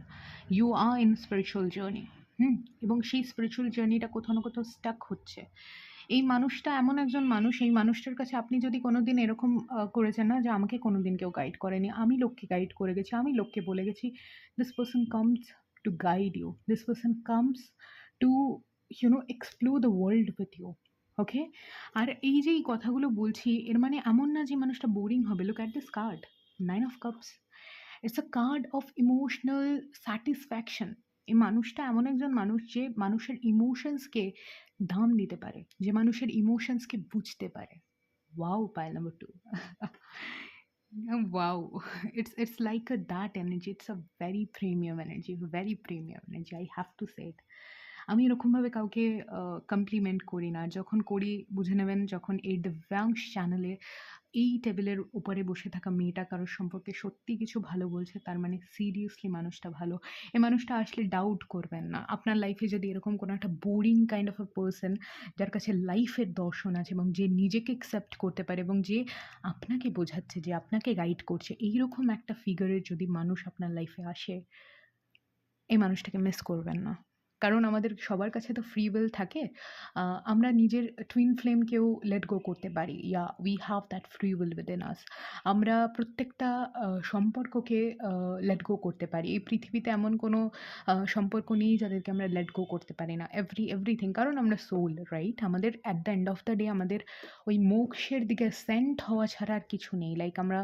You are in spiritual journey. Hmm? এবং সেই স্পিরিচুয়াল জার্নিটা কোথাও না কোথাও স্টাক হচ্ছে। এই মানুষটা এমন একজন মানুষ, এই মানুষটার কাছে আপনি যদি কোনোদিন এরকম করেছেন না যে আমাকে কোনোদিন কেউ গাইড করেনি। আমি লোককে গাইড করে গেছি। আমি লোককে বলে গেছি, "This person comes to guide you. This person comes to explore the world with you." ওকে? আর এই যে এই কথাগুলো বলছি এর মানে এমন না যে মানুষটা বোরিং হবে। Look at this card, 9 of Cups. It's a card of emotional satisfaction. এই মানুষটা এমন একজন মানুষ যে মানুষের ইমোশনসকে দাম দিতে পারে, যে মানুষের ইমোশনসকে বুঝতে পারে। Wow! pile number 2. Wow! It's like that energy. It's a very premium energy, very premium energy. I have to say it. আমি এরকমভাবে কাউকে কমপ্লিমেন্ট করি না। যখন করি বুঝে নেবেন যখন এই দিব্যাংশ চ্যানেলে এই টেবিলের উপরে বসে থাকা মেয়েটা কারোর সম্পর্কে সত্যি কিছু ভালো বলছে তার মানে সিরিয়াসলি মানুষটা ভালো। এই মানুষটা আসলে ডাউট করবেন না। আপনার লাইফে যদি এরকম কোনো একটা boring kind of a person যার কাছে লাইফের দর্শন আছে এবং যে নিজেকে অ্যাকসেপ্ট করতে পারে এবং যে আপনাকে বোঝাচ্ছে, যে আপনাকে গাইড করছে, এইরকম একটা ফিগারের যদি মানুষ আপনার লাইফে আসে, এই মানুষটাকে মিস করবেন না। কারণ আমাদের সবার কাছে তো ফ্রি উইল থাকে। আমরা নিজের টুইন ফ্লেমকেও লেট গো করতে পারি। We have that free will within us. আমরা প্রত্যেকটা সম্পর্ককে লেট গো করতে পারি। এই পৃথিবীতে এমন কোনো সম্পর্ক নেই যাদেরকে আমরা লেট গো করতে পারি না। এভরিথিং, কারণ আমরা সোল, রাইট? আমাদের at the end of the day আমাদের ওই মোক্ষের দিকে সেন্ট হওয়া ছাড়া আর কিছু নেই। লাইক আমরা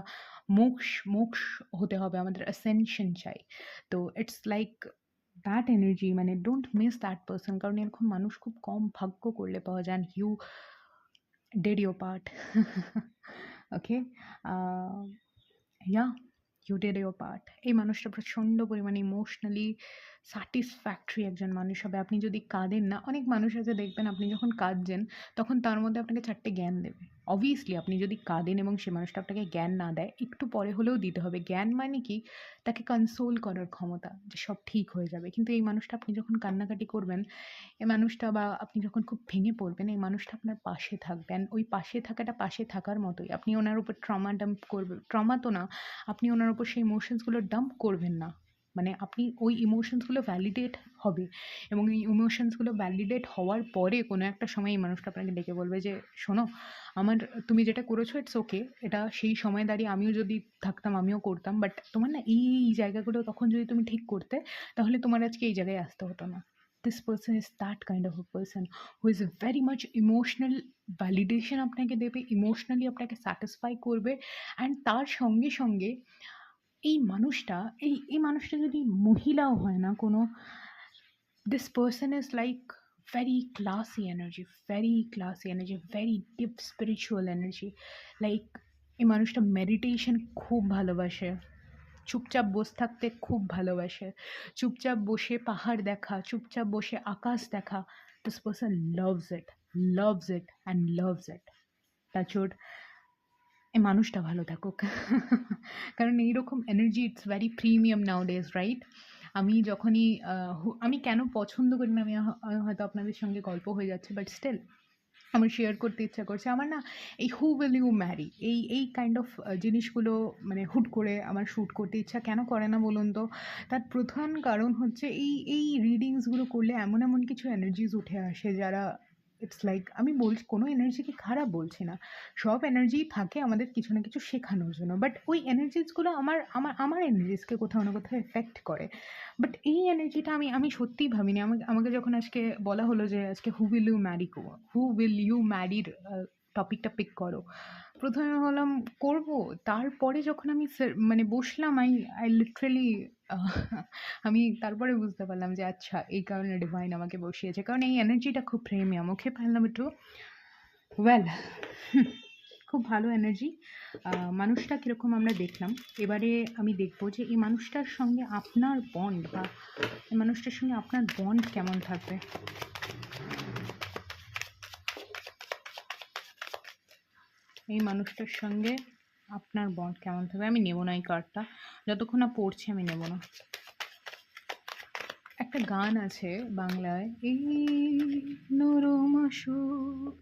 মোক্ষ হতে হবে, আমাদের অ্যাসেনশন চাই। তো ইটস লাইক দ্যাট এনার্জি, মানে ডোন্ট মিস দ্যাট পারসন, কারণ এরকম মানুষ খুব কম ভাগ্য করলে পাওয়া যায়। And you did your part. Okay, yeah, you did your part. এই মানুষটা প্রচণ্ড পরিমাণে ইমোশনালি স্যাটিসফ্যাক্টরি একজন মানুষ হবে। আপনি যদি কাঁদেন না, অনেক মানুষ আছে দেখবেন আপনি যখন কাঁদছেন তখন তার মধ্যে আপনাকে 4টে জ্ঞান দেবে। অবভিয়াসলি আপনি যদি কাঁদেন এবং সে মানুষটা আপনাকে জ্ঞান না দেয়, একটু পরে হলেও দিতে হবে। জ্ঞান মানে কি? তাকে কনসোল করার ক্ষমতা, যে সব ঠিক হয়ে যাবে। কিন্তু এই মানুষটা, আপনি যখন কান্নাকাটি করবেন, এই মানুষটা, বা আপনি যখন খুব ভেঙে পড়বেন, এই মানুষটা আপনার পাশে থাকবেন। ওই পাশে থাকাটা পাশে থাকার মতোই। আপনি ওনার উপর ট্রমা ডাম্প করবেন, ট্রমা তো না, আপনি ওনার উপর সেই ইমোশনসগুলো ডাম্প করবেন না। মানে আপনি ওই ইমোশনসগুলো ভ্যালিডেট হবে, এবং এই ইমোশনসগুলো ভ্যালিডেট হওয়ার পরে কোনো একটা সময় এই মানুষটা আপনাকে ডেকে বলবে যে, শোনো, আমার, তুমি যেটা করেছো ইটস ওকে, এটা সেই সময় দাঁড়িয়ে আমিও যদি থাকতাম আমিও করতাম, বাট তোমার না এই জায়গাগুলো তখন যদি তুমি ঠিক করতে, তাহলে তোমার আজকে এই জায়গায় আসতে হতো না। This person is that kind of a person who is very much emotional validation আপনাকে দেবে, ইমোশনালি আপনাকে স্যাটিসফাই করবে। অ্যান্ড তার সঙ্গে সঙ্গে এই মানুষটা, এই মানুষটা যদি মহিলাও হয় না কোনো, this person is like very classy energy, very deep spiritual energy. Like এই মানুষটা মেডিটেশন খুব ভালোবাসে, চুপচাপ বসে থাকতে খুব ভালোবাসে, চুপচাপ বসে পাহাড় দেখা, চুপচাপ বসে আকাশ দেখা। This person loves it and loves it. তাছাড়া এই মানুষটা ভালো থাকুক। কারণ এইরকম energy it's very premium now days, right? আমি যখনই আমি কেন পছন্দ করি না, আমি হয়তো আপনাদের সঙ্গে গল্প হয়ে যাচ্ছে, বাট স্টিল আমার শেয়ার করতে ইচ্ছা করছে। আমার না এই হু উইল ইউ ম্যারি, এই কাইন্ড অফ জিনিসগুলো মানে হুট করে আমার শ্যুট করতে ইচ্ছা কেন করে না বলুন তো? তার প্রধান কারণ হচ্ছে এই রিডিংসগুলো করলে এমন এমন কিছু এনার্জিজ উঠে আসে যারা, ইটস লাইক, আমি বলছি কোনো এনার্জিকে খারাপ বলছি না, সব এনার্জিই থাকে আমাদের কিছু না কিছু শেখানোর জন্য, বাট ওই এনার্জিসগুলো আমার এনার্জিসকে কোথাও না কোথাও এফেক্ট করে। বাট এই এনার্জিটা আমি সত্যিই ভাবিনি। আমাকে যখন আজকে বলা হলো যে আজকে হু উইল ইউ ম্যারির টপিকটা পিক করো, প্রথমে ভাবলাম করবো, তারপরে যখন আমি মানে বসলাম, আই লিটারেলি আমি তারপরে বুঝতে পারলাম যে আচ্ছা এই কারণে ডিভাইন আমাকে বসিয়েছে, কারণ এই এনার্জিটা খুব প্রেমিয়াম। ওকে, পারলাম একটু ওয়েল, খুব ভালো এনার্জি। মানুষটা কীরকম আমরা দেখলাম, এবারে আমি দেখবো যে এই মানুষটার সঙ্গে আপনার বন্ড, বা এই মানুষটার সঙ্গে আপনার বন্ড কেমন থাকবে। এই মানুষটার সঙ্গে আপনার বন্ড কেমন থাকবে। আমি নেব না এই কার্ডটা, যতক্ষণ না পড়ছি আমি নেব না। একটা গান আছে বাংলায়, এই নরম সুখ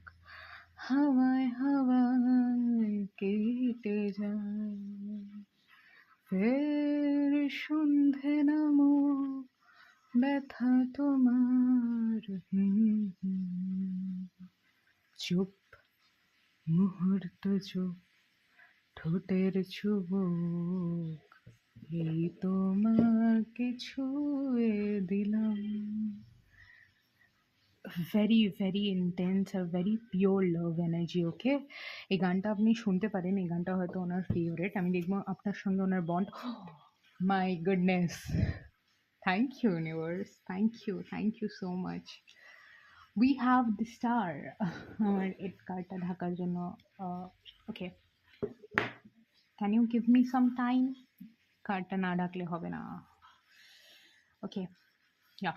হাওয়ায় হাওয়ায় কেটে যায়, ফের সন্ধে নামো ব্যথা তোমার, চুপ মুহূর্ত চুপ, ঠোঁটের চুবুক, এই তোমাকে ছুঁয়ে দিলাম। ভেরি ভেরি ইন্টেন্স আর very pure love energy. Okay, এই গানটা আপনি শুনতে পারেন, এই গানটা হয়তো ওনার ফেভারেট। আমি দেখবো আপনার সঙ্গে ওনার bond. My goodness, thank you universe, thank you so much. We have the star. আমার এই কার্ডটা ঢাকার জন্য। Okay, can you give me some time? কার্ডটা না ঢাকলে হবে না। ওকে, ইয়া,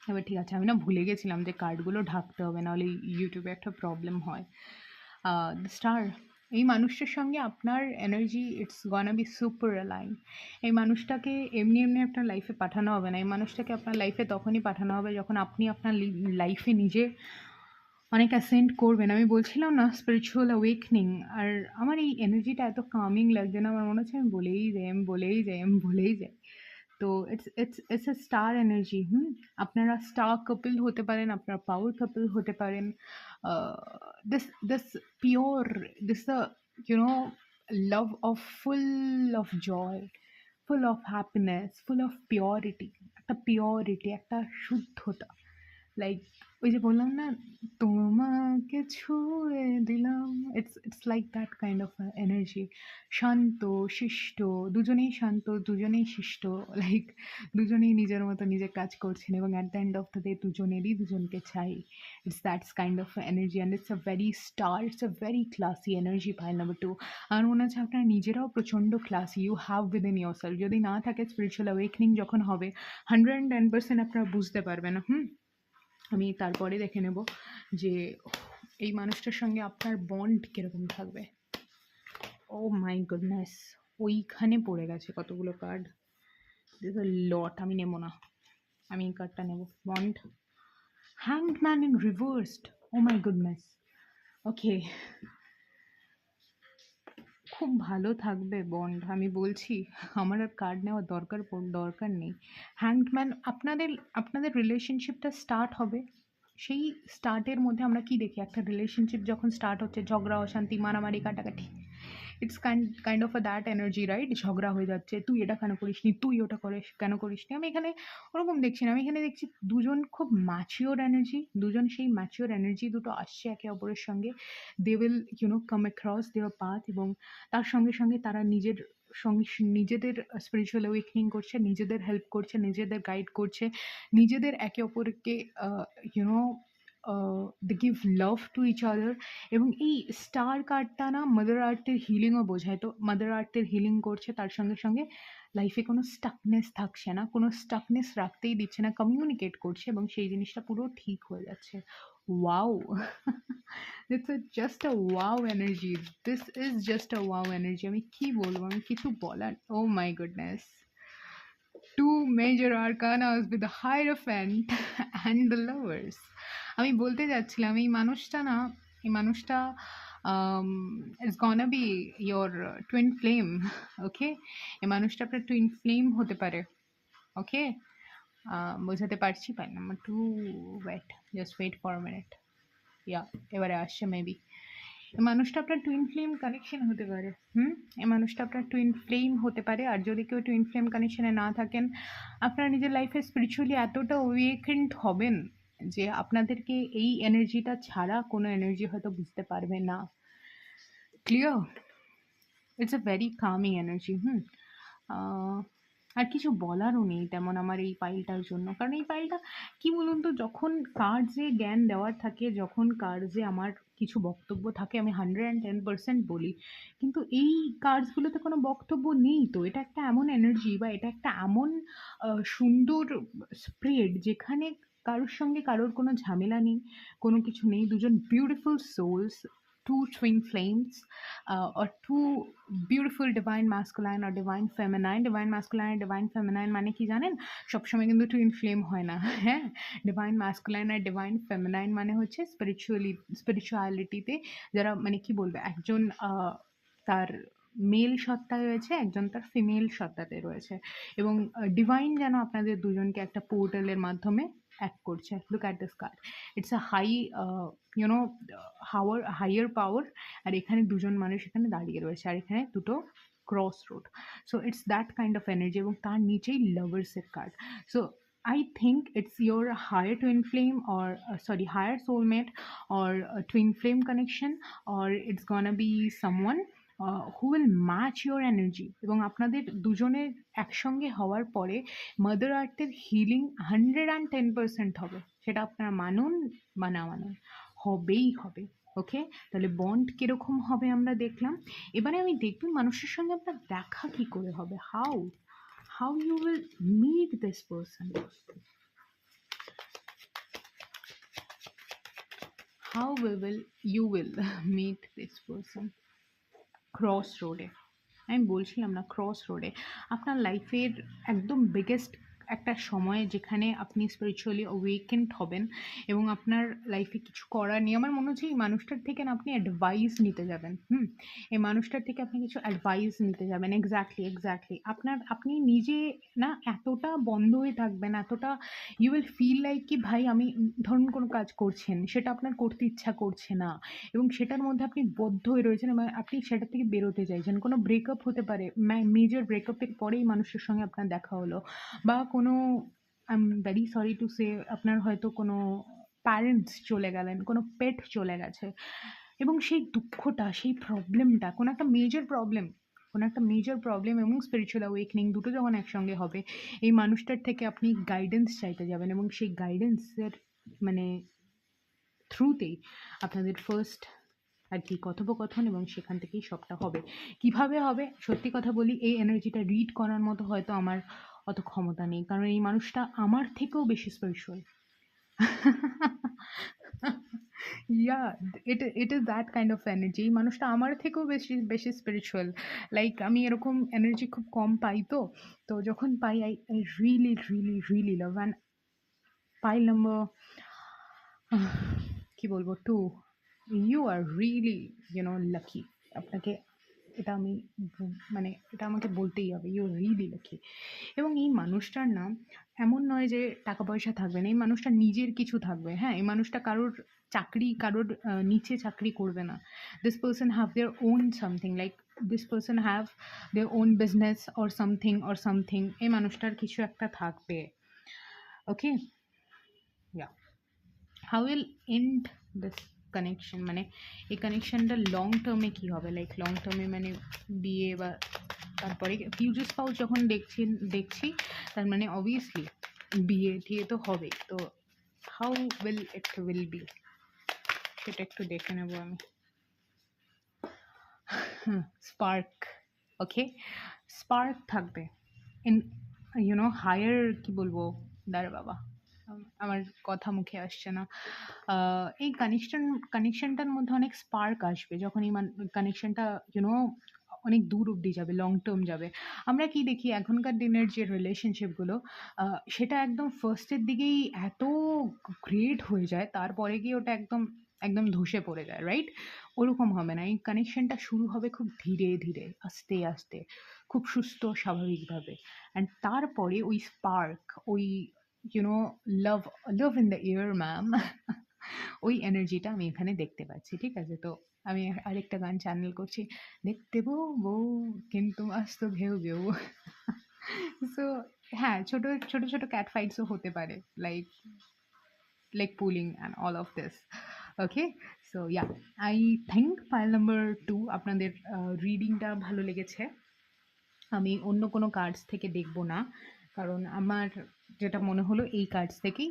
এবার ঠিক আছে। আমি না ভুলে গেছিলাম যে কার্ডগুলো ঢাকতে হবে, নাহলে ইউটিউবে একটা প্রবলেম হয়। স্টার, এই মানুষটার সঙ্গে আপনার energy it's gonna be super align. এই মানুষটাকে এমনি এমনি আপনার লাইফে পাঠানো হবে না। এই মানুষটাকে আপনার লাইফে তখনই পাঠানো হবে যখন আপনি আপনার লাইফে নিজে অনেক অ্যাসেন্ড করবেন। আমি বলছিলাম না, স্পিরিচুয়াল অ্যাওয়েকনিং। আর আমার এই এনার্জিটা এত কামিং লাগছে না, আমার মনে হচ্ছে আমি বলেই যাই। তো ইটস এ স্টার এনার্জি। আপনারা স্টার কাপল হতে পারেন, আপনারা পাওয়ার কাপল হতে পারেন। This pure, this you know love of full of joy, full of happiness, full of purity, একটা পিওরিটি, একটা শুদ্ধতা। লাইক ওই যে বললাম না, তোমাকে ছুঁয়ে দিলাম, it's like that kind of energy. শান্ত শিষ্ট, দুজনেই শান্ত, দুজনেই শিষ্ট, লাইক দুজনেই নিজের মতো নিজের কাজ করছেন এবং at the end of the day দুজনেরই দুজনকে চাই। It's that's kind of energy and it's a very star, it's a very classy energy. Pile number two, আমার মনে হচ্ছে আপনারা নিজেরাও প্রচণ্ড classy, you have within yourself. যদি না থাকে, স্পিরিচুয়াল অ্যাওয়েকনিং যখন হবে 110% আপনারা বুঝতে পারবেন। আমি তারপরে দেখে নেব যে এই মানুষটার সঙ্গে আপনার বন্ড কীরকম থাকবে। ও মাই গুডনেস, ওইখানে পড়ে গেছে কতগুলো কার্ড, দিস আ লট। আমি নেব না, আমি এই কার্ডটা নেব। Bond, hanged man in reversed. Oh my goodness, okay, খুব ভালো থাকবে বন্ড, আমি বলছি। আমার আর কার্ড নেওয়ার দরকার নেই। হ্যাংড ম্যান, আপনাদের আপনাদের রিলেশনশিপটা স্টার্ট হবে। সেই স্টার্টের মধ্যে আমরা কি দেখি, একটা রিলেশনশিপ যখন স্টার্ট হচ্ছে, ঝগড়া অশান্তি মারামারি কাটাকাটি, it's kind of a that energy, right? ঝগড়া হয়ে যাচ্ছে, তুই এটা কেন করিসনি, তুই ওটা কেন করিসনি। আমি এখানে ওরকম দেখছি না, আমি এখানে দেখছি দুজন খুব ম্যাচিওর এনার্জি, দুজন সেই ম্যাচিওর এনার্জি দুটো আসছে একে অপরের সঙ্গে। They will come across their path, এবং তার সঙ্গে সঙ্গে তারা নিজেদের স্পিরিচুয়াল অ্যাওয়েকনিং করছে, নিজেদের হেল্প করছে, নিজেদের গাইড করছে, নিজেদের একে অপরকে you know they give love to each other. এবং এই স্টার কার্ডটা না মাদার আর্থের হিলিংও বোঝায়। তো মাদার আর্থের হিলিং করছে, তার সঙ্গে সঙ্গে লাইফে কোনো স্টাকনেস থাকছে না, কোনো স্টাকনেস রাখতেই দিচ্ছে না, কমিউনিকেট করছে এবং সেই জিনিসটা পুরো ঠিক হয়ে যাচ্ছে। Wow! It's just a wow energy, this is just a wow energy. আমি কি বলবো, আমি কিছু বলার, oh my goodness. Two major arcanas with the Hierophant and the Lovers. আমি বলতে যাচ্ছিলাম এই মানুষটা is gonna be your twin flame. Okay, এই মানুষটা আপনার টুইন ফ্লেম হতে পারে। ওকে, বোঝাতে পারছি? Pile number two, wait for minute, yeah, এবারে আসছে মেবি। এই মানুষটা আপনার টুইন ফ্লেম কানেকশন হতে পারে। এই মানুষটা আপনার টুইন ফ্লেম হতে পারে। আর যদি কেউ টুইন ফ্লেম কানেকশনে না থাকেন, আপনারা নিজের লাইফে স্পিরিচুয়ালি এতটা ওয়েকেন্ড হবেন যে আপনাদেরকে এই এনার্জিটা ছাড়া কোনো এনার্জি হয়তো বুঝতে পারবে না। Clear? It's a very calming energy. আর কিছু বলারও নেই তেমন আমার এই পাইলটার জন্য, কারণ এই পাইলটা কি বলুন তো, যখন কার্ডসে জ্ঞান দেওয়ার থাকে, যখন কার্ডসে আমার কিছু বক্তব্য থাকে, আমি 110% বলি, কিন্তু এই কার্ডসগুলোতে কোনো বক্তব্য নেই। তো এটা একটা এমন এনার্জি, বা এটা একটা এমন সুন্দর স্প্রেড, যেখানে কারোর সঙ্গে কারোর কোনো ঝামেলা নেই, কোনো কিছু নেই। দুজন beautiful souls, two twin flames, or two beautiful divine masculine or divine feminine. Divine masculine R divine feminine মানে কি জানেন? সবসময় কিন্তু টুইন ফ্লেম হয় না। হ্যাঁ, ডিভাইন ম্যাসকুলাইন আর ডিভাইন ফেমিনাইন মানে হচ্ছে স্পিরিচুয়ালিটিতে যারা, মানে কি বলবে, একজন তার মেল সত্তায় রয়েছে, একজন তার ফিমেল সত্তাতে রয়েছে, এবং ডিভাইন যেন আপনাদের দুজনকে একটা পোর্টালের মাধ্যমে অ্যাক্ট করছে। Look at this card, it's a high you know higher power. আর এখানে দুজন মানুষ এখানে দাঁড়িয়ে রয়েছে, আর এখানে দুটো cross road. So it's that kind of energy, এবং তার নিচেই লাভার্সের কার্ড। So I think it's your higher twin flame, or higher soulmate, or a twin flame connection, or it's gonna be someone who will match your energy. এবং আপনাদের দুজনের একসঙ্গে হওয়ার পরে মাদার আর্থের হিলিং 110% হবে, সেটা আপনারা মানুন বা না মানুন, হবেই হবে। ওকে, তাহলে বন্ড কিরকম হবে আমরা দেখলাম। এবারে আমি দেখব মানুষের সঙ্গে আপনার দেখা কি করে হবে, how you will meet this person, how you will meet this person। Cross রোডে, আমি বলছিলাম না, ক্রস রোডে আপনার লাইফের একদম বিগেস্ট একটা সময় যেখানে আপনি স্পিরিচুয়ালি অ্যাওয়েকেন্ড হবেন এবং আপনার লাইফে কিছু করার নেই। আমার মনে হচ্ছে এই মানুষটার থেকে না আপনি অ্যাডভাইস নিতে যাবেন। এই মানুষটার থেকে আপনি কিছু অ্যাডভাইস নিতে যাবেন। এক্স্যাক্টলি। আপনি নিজে না এতটা বন্ধ হয়ে থাকবেন, এতটা ইউ উইল ফিল লাইক কি ভাই আমি ধরুন কোনো কাজ করছেন, সেটা আপনার করতে ইচ্ছা করছে না এবং সেটার মধ্যে আপনি বদ্ধ হয়ে রয়েছেন এবং আপনি সেটা থেকে বেরোতে চাইছেন। কোনো ব্রেকআপ হতে পারে, মেজর ব্রেকআপের পরেই মানুষের সঙ্গে আপনার দেখা হলো বা কোনো I am very sorry to say আপনার হয়তো কোনো প্যারেন্টস চলে গেলেন, কোনো পেট চলে গেছে এবং সেই দুঃখটা, সেই প্রবলেমটা, কোনো একটা মেজর প্রবলেম এবং স্পিরিচুয়াল অ্যাওয়েকেনিং দুটো যখন একসঙ্গে হবে, এই মানুষটার থেকে আপনি গাইডেন্স চাইতে যাবেন এবং সেই গাইডেন্সের মানে থ্রুতেই আপনাদের ফার্স্ট আর কি কথোপকথন এবং সেখান থেকেই সবটা হবে। কিভাবে হবে? সত্যি কথা বলি, এই এনার্জিটা রিড করার মতো হয়তো আমার অত ক্ষমতা নেই, কারণ এই মানুষটা আমার থেকেও বেশি spiritual. Yeah, it is that kind of energy. এই মানুষটা আমার থেকেও বেশি বেশি স্পিরিচুয়াল। লাইক আমি এরকম এনার্জি খুব কম পাই, তো যখন পাই I I really really really love. And pile number কি বলবো, 2, ইউ আর রিয়েলি লাকি। আপনাকে এটা আমি মানে এটা আমাকে বলতেই হবে, ইউ আর রিয়েলি লাকি। এবং এই মানুষটার নাম এমন নয় যে টাকা পয়সা থাকবে না, এই মানুষটা নিজের কিছু থাকবে। হ্যাঁ, এই মানুষটা কারোর নিচে চাকরি করবে না। This person have their own something, like this person have their own business or something. এই মানুষটার কিছু একটা থাকবে। Okay, yeah, how will end this connection, মানে এই কানেকশনটা লং টার্মে কী হবে, লাইক লং টার্মে মানে বিয়ে বা তারপরে ফিউচার স্পাউস যখন দেখছি তার মানে অবভিয়াসলি বিয়ে টিয়ে তো হবে। তো হাউ উইল বি সেটা একটু দেখে নেবো আমি। স্পার্ক, ওকে, স্পার্ক থাকবে ইন হায়ার, কি বলবো, দাঁড়া বাবা, আমার কথা মুখে আসছে না। এই কানেকশনটার মধ্যে অনেক স্পার্ক আসবে যখন এই কানেকশনটা অনেক দূর অবধি যাবে, লং টার্ম যাবে। আমরা কি দেখি এখনকার দিনের যে রিলেশনশিপগুলো, সেটা একদম ফার্স্টের দিকেই এত গ্রেট হয়ে যায়, তারপরে গিয়ে ওটা একদম একদম ধসে পড়ে যায়, রাইট? ওরকম হবে না। এই কানেকশনটা শুরু হবে খুব ধীরে ধীরে, আস্তে আস্তে, খুব সুস্থ স্বাভাবিকভাবে। অ্যান্ড তারপরে ওই স্পার্ক, ওই you know love love in the air ma'am, ওই এনার্জিটা আমি এখানে দেখতে পাচ্ছি। ঠিক আছে? তো আমি আরেকটা গান চ্যানেল করছি, দেখতে বউ বউ কিন্তু আসতো ঘেউ ঘেউ। সো হ্যাঁ, ছোট ছোট ছোট ক্যাট ফাইটসও হতে পারে, like leg pulling and all of this. Okay, so yeah, I think file number 2 আপনাদের রিডিংটা ভালো লেগেছে। আমি অন্য কোনো কার্ডস থেকে দেখব না, কারণ আমার যেটা মনে হলো এই কার্ডস থেকেই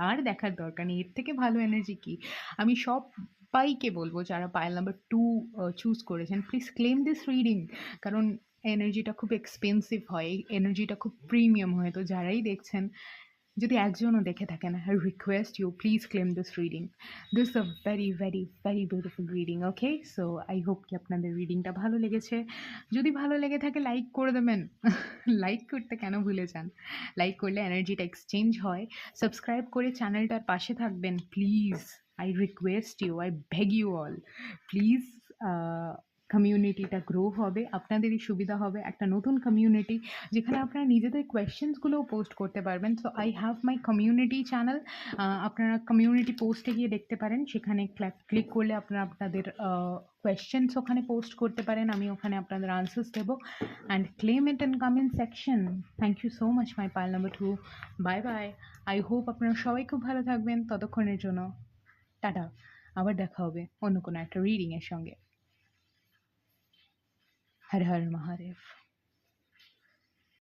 আর দেখার দরকার নেই। এর থেকে ভালো এনার্জি কি? আমি সবাইকে বলবো যারা পাইল নাম্বার 2 চুজ করেছেন, প্লিজ ক্লেম দিস রিডিং। কারণ এনার্জিটা খুব এক্সপেন্সিভ হয়, এই এনার্জিটা খুব প্রিমিয়াম হয়। তো যারাই দেখছেন, যদি একজনও দেখে থাকেন, I request you please claim this reading. This is a very very very beautiful reading. Okay, so I hope কি আপনাদের রিডিংটা ভালো লেগেছে। যদি ভালো লেগে থাকে লাইক করে দেবেন। লাইক করতে কেন ভুলে যান? লাইক করলে এনার্জিটা এক্সচেঞ্জ হয়। সাবস্ক্রাইব করে চ্যানেলটার পাশে থাকবেন please. I request you, I beg you all, please. কমিউনিটিটা গ্রো হবে, আপনাদেরই সুবিধা হবে। একটা নতুন কমিউনিটি যেখানে আপনারা নিজেদের কোয়েশ্চেন্সগুলোও পোস্ট করতে পারবেন। So I have my community channel, আপনারা কমিউনিটি পোস্টে গিয়ে দেখতে পারেন। সেখানে ক্লিক করলে আপনারা আপনাদের কোয়েশ্চেন্স ওখানে পোস্ট করতে পারেন, আমি ওখানে আপনাদের আনসার্স দেবো। And claim it in comment section. Thank you so much my pile number 2। Bye bye. I hope আপনারা সবাই খুব ভালো থাকবেন। ততক্ষণের জন্য টাটা, আবার দেখা হবে অন্য কোনো একটা রিডিংয়ের সঙ্গে। হর হর মহাদেব।